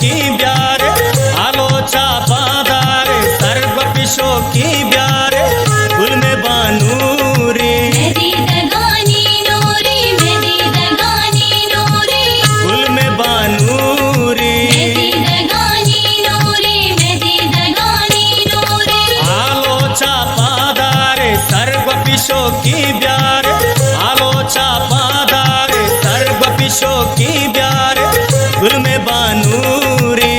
की ब्यारे आलोचा बादारे सर्व पिशो की ब्यारे गुल में बानूरी गुल में बानूरी आलोचा बादारे सर्व पिशो की ब्यारे आलोचा बादारे सर्व पिशो की ब्यारे गुल में बानूरी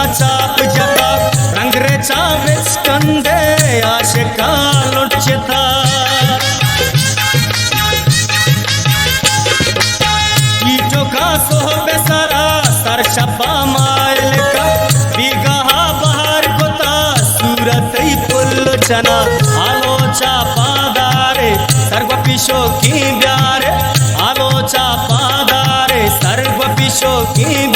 चाप जता रंगरेचा विस्कंदे आशिका लुटता कीटो का सोह बेसारा सर छपा माइल का बिगहा बाहर कोता सूरत ही पुल चना आलोचा पादारे सर्व पिशो की ब्यारे आलोचा पादारे सर्व पिशो की